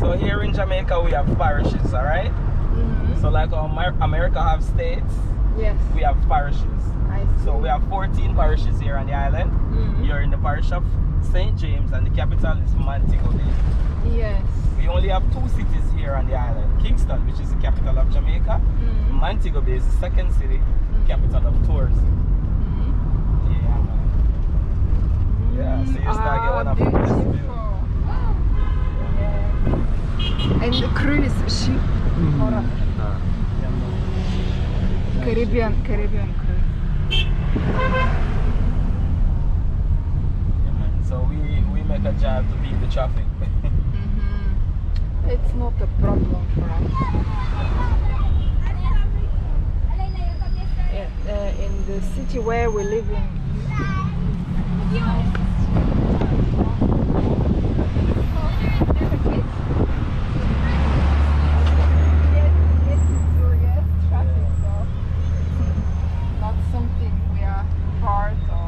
So here in Jamaica we have parishes, alright? So like America have states, Yes. we have parishes. I see. So we have 14 parishes here on the island. You're in the parish of St. James and the capital is Montego Bay. Yes. We only have 2 cities here on the island. Kingston, which is the capital of Jamaica. Montego Bay is the second city, capital of tourism. Yeah, man. Yeah, so you start getting one of the best views. Yeah. And the cruise ship. Caribbean cruise. Yeah, man. So we make a job to beat the traffic. It's not a problem for us. In the city where we live in. Not something we are part of.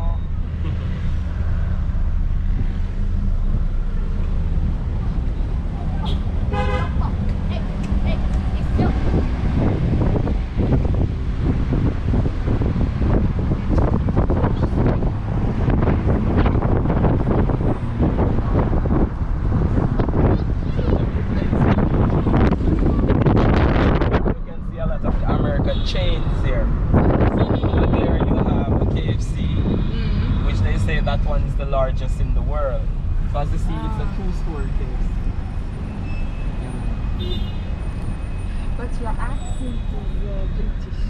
Chains here. And there you have a KFC, which they say that one is the largest in the world. So as you see, it's a 2-story KFC. But your accent is British.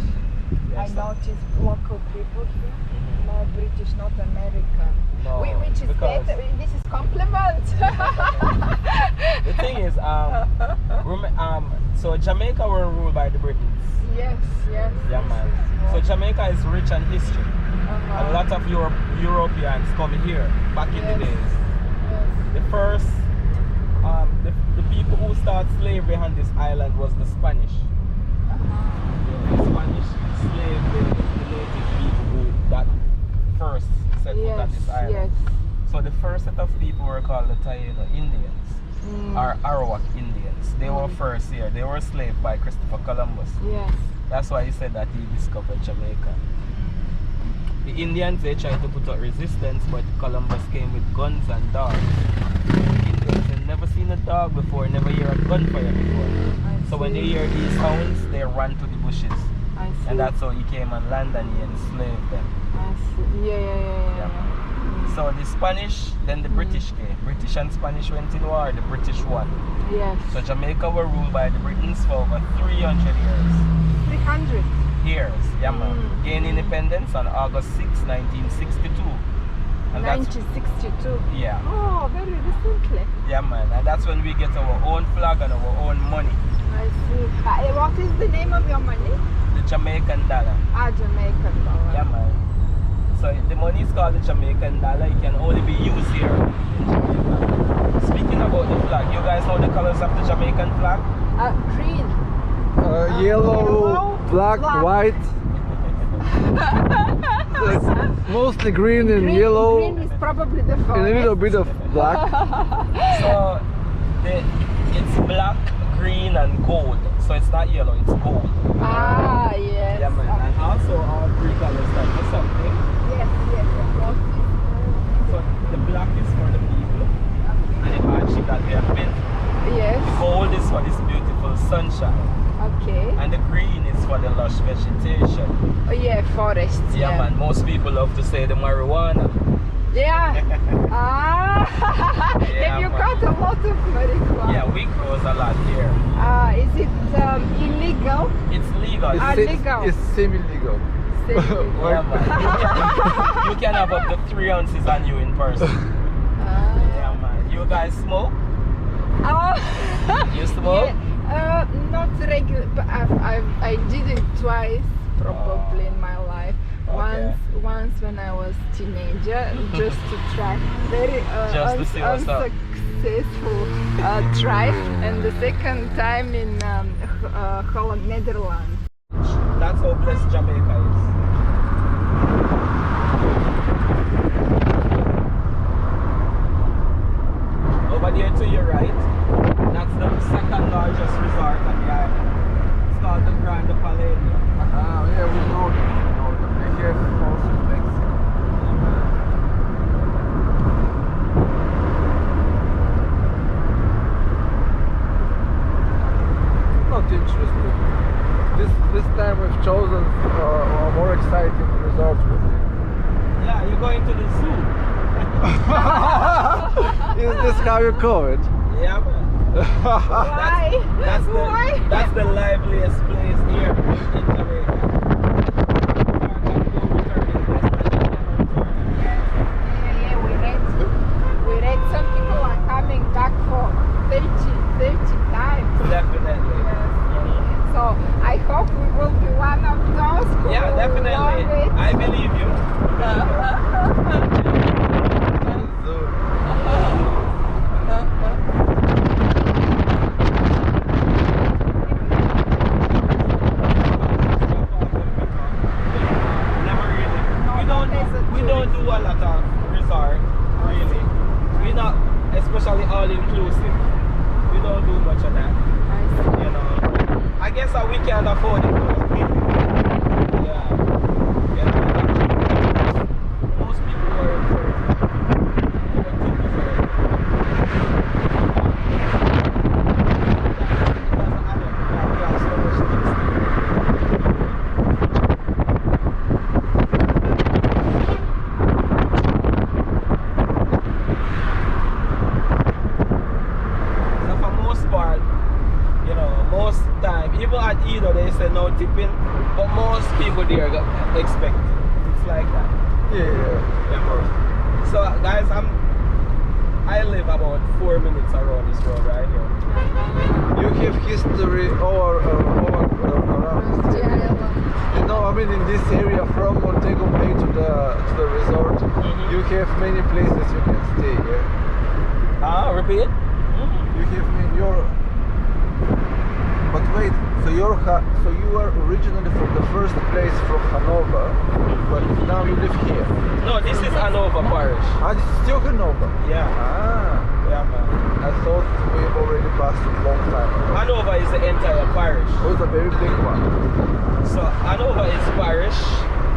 Yes, I noticed local people here. More British, not American. No, Which is because better. This is compliment. the thing is, so Jamaica were ruled by the Britons. Yes. Yeah, man. So Jamaica is rich in history. A lot of Europeans come here back in the days. The first, the people who started slavery on this island was the Spanish. Yeah, the Spanish enslaved the native people who that first set foot on this island. So the first set of people were called the Taino Indians, or Arawak Indians. They were first here. They were enslaved by Christopher Columbus. Yes. That's why he said that he discovered Jamaica. The Indians, they tried to put up resistance, but Columbus came with guns and dogs. The Indians had never seen a dog before, never hear a gunfire before. So when they hear these sounds, they run to the bushes. And that's how he came on land and he enslaved them. I see. Yeah. So the Spanish, then the British came. British and Spanish went in war, the British won. Yes. So Jamaica were ruled by the Britons for over 300 years. 300 years, yeah man. Gained independence on August 6, 1962. And 1962? Yeah. Oh, very recently. Yeah man, and that's when we get our own flag and our own money. I see. What is the name of your money? The Jamaican dollar. Jamaican dollar. Yeah man. So the money is called the Jamaican dollar. It can only be used here in Jamaica. Speaking about the flag, you guys know the colors of the Jamaican flag? Green. Yellow, black, white. Mostly green and yellow. Green is probably the forest. And a little bit of black. So it's black, green and gold. So it's not yellow, it's gold. Yes. Yeah man. And also all 3 colors stand for something. Yes. So the black is for the people and the hardship that they have been through. Yes. The gold is for this beautiful sunshine. Okay. And the green is for the lush vegetation. Oh yeah, forest. Yeah man, most people love to say the marijuana. Yeah. Yeah, Have you man. got a lot of marijuana? Yeah, we grows a lot here. Is it illegal? It's legal. Legal. It's semi-legal. Yeah, man. You can have up to 3 ounces on you in person. Yeah man. You guys smoke? You smoke? Yeah. Not regular, but I did it twice probably in my life. Okay. Once when I was teenager, just to try. Very Just to see what's up. unsuccessful try, and the second time in Holland, Netherlands. That's how blessed Jamaica is. Over there to your right, that's the That's how you call it. Yeah, man. Why? Why? That's the liveliest place here in Jamaica. Yeah, we read some people are coming back for 30 times. Definitely. So I hope we will be one of those who Yeah, will definitely. love it. I believe you. Never really. We don't do a lot of resort, really. We not, especially all inclusive. We don't do much of that. You know. I guess that we can't afford it. Though. Yeah. Most people are they say no tipping, but most people there expect it. It's like that. Yeah, bro. So guys, I live about 4 minutes around this road right here. You have history all around this area. You know, I mean, in this area from Montego Bay to the resort, you have many places you can stay. Yeah. Repeat. You have your. But wait, so you are originally from the first place from Hanover, but now you live here. No, this is Hanover Parish. Ah, this is still Hanover. Yeah. Yeah, man. I thought we've already passed it a long time ago. Hanover is the entire parish. Oh, it's a very big one. So Hanover is parish,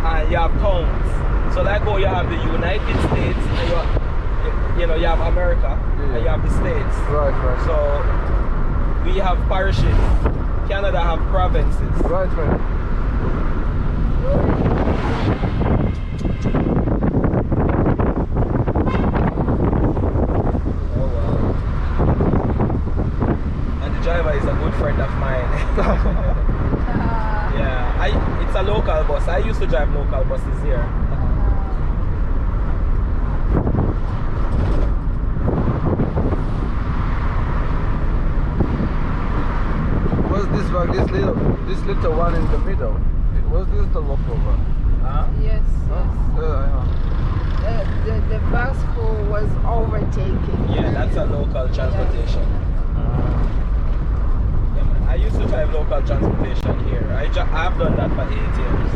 and you have towns. So like how you have the United States, and you have America, and you have the States. Right. So we have parishes. Canada have provinces. Right. Oh wow. And the driver is a good friend of mine. Yeah, it's a local bus. I used to drive local buses here. This little one in the middle. Was this the local one? Yes. I know. The bus who was overtaking. Yeah, that's a local transportation. Yeah, man. I used to drive local transportation here. I've done that for 8 years.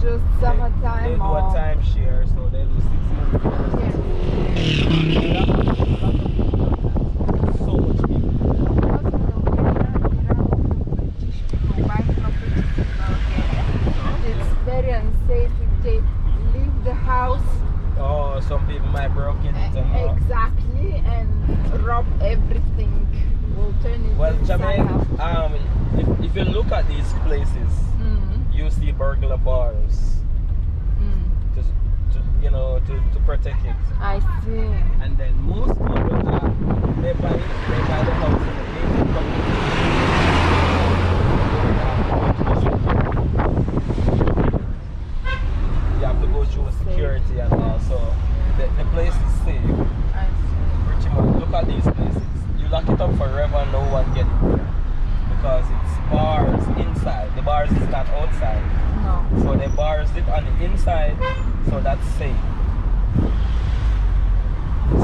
Just summertime. They do a timeshare, so they do 6 months. So much people. It's very unsafe if they leave the house. Oh, some people might break in it. Exactly, and rob everything. Will turn into well, Jamaica, if you look at these places, you see burglar bars to protect it. I see. And then most people they buy the house in the gated community. You have to go through security and all, so the place is safe. I see. Pretty much. Look at these places. You lock it up forever, no one gets in there. Because it's bars inside. The bars is not outside. No. So the bars it on the inside, so that's safe.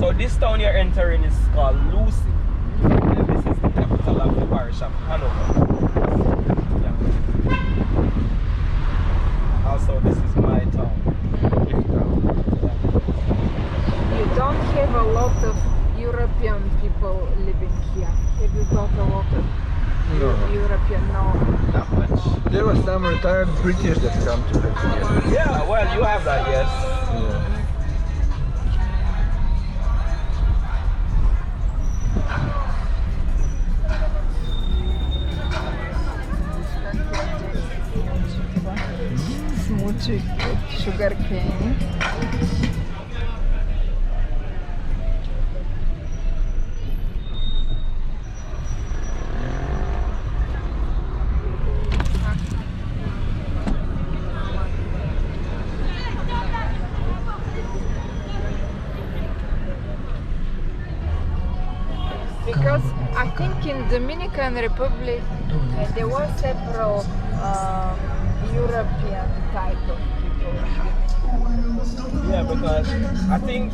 So this town you're entering is called Lucy. And this is the capital of the parish of Hanover. Yeah. Also, this is my town. Big town. Yeah. retired British that come to live here. Yeah, well, you have that, yes. Yeah. Smoothie with sugar cane. Because I think in Dominican Republic there were several European type of people. Yeah, because I think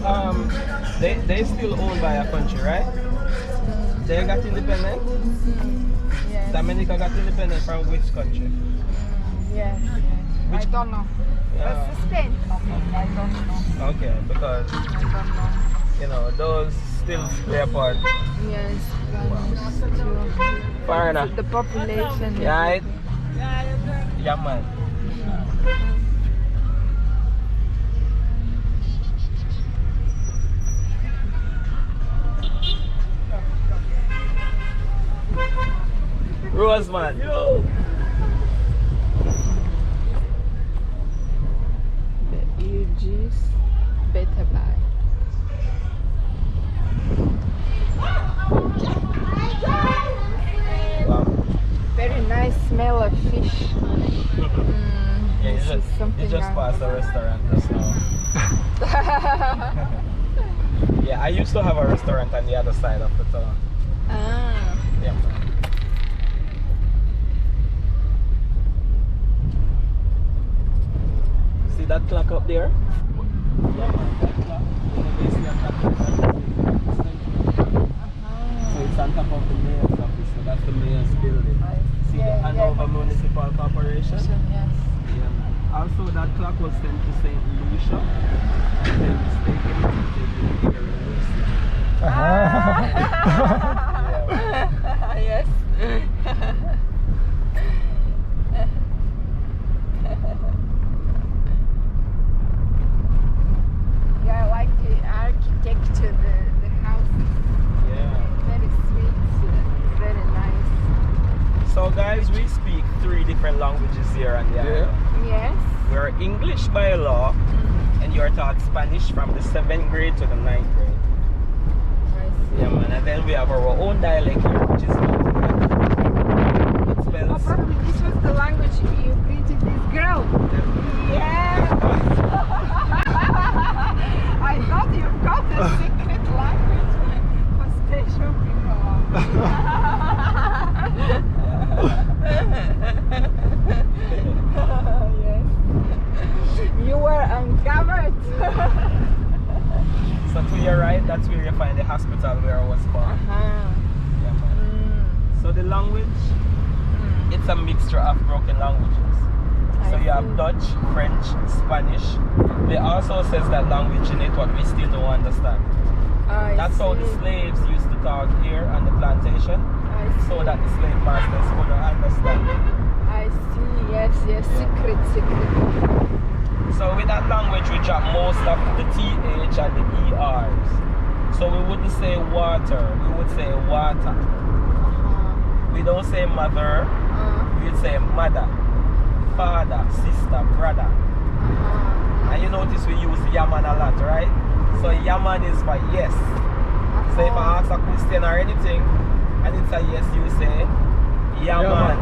they still owned by a country, right? They got independent. Yes. Dominica got independent from which country? Yes. I don't know. But Spain? I don't know. Okay, because I don't know. you know those still play a part. Yes. Fair enough. The population. Right? Yeah, man. Roseman. Yo. The UG's Beta Buy. Wow. Very nice smell of fish. Yeah, This is something you just I- passed a restaurant just now. Yeah, I used to have a restaurant on the other side of the town. Ah. Yeah, man. See that clock up there? Yeah, man, that clock. You know, they see a clock like that. So it's on top of the mayor's office, so that's the mayor's building. See the Hanover Municipal Corporation? Yes. Yeah, man. Also, that clock was sent to St. Lucia, and then mistakenly taken here in Lucy. Yes. Yeah, I like the architecture, the houses. Yeah. Very sweet, very nice. So, guys, we speak 3 different languages here on the island. Yes. We're English by law, and you're taught Spanish from the 7th grade to the 9th grade. I see. Yeah, man. And then we have our own dialect here, which is it Oh, spells. probably this was the language you greeted this girl. Yes. I thought you got a secret language for special people. Yes. You were uncovered. So to your right, that's where you find the hospital where I was born. Yeah, man. So the language, it's a mixture of broken languages. So you have Dutch, French, Spanish. They also says that language in it what we still don't understand. That's how the slaves used to talk here on the plantation, so that the slave masters couldn't understand it. I see, yes, secret. So with that language we drop most of the TH and the ERs. So we wouldn't say water, we would say water. We don't say mother, we would say mother, father, sister, brother. And you notice we use yaman a lot, right? So yaman is for yes. So if I ask a question or anything and it's a yes, you say yaman.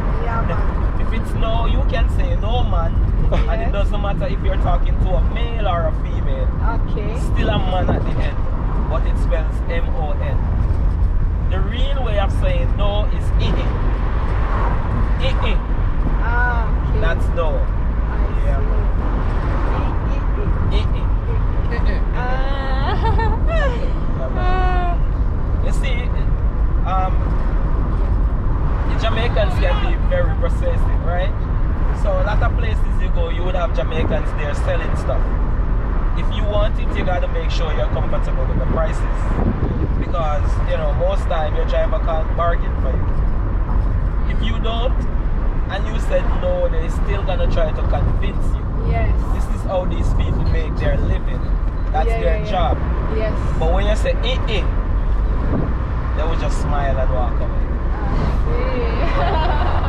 If it's no, you can say no man. And it doesn't matter if you're talking to a male or a female. Okay. Still a man at the end, but it spells M-O-N. The real way of saying no is I-I. I-I. Okay. That's no. Yeah. You see, the Jamaicans can be very persuasive, right? So a lot of places you go, you would have Jamaicans there selling stuff. If you want it, you gotta make sure you're comfortable with the prices. Because, you know, most time your driver can't bargain for you. If you don't, and you said no, they're still gonna try to convince you. Yes. This is how these people make their living. That's their job. Yes. But when you say they will just smile and walk away. I see.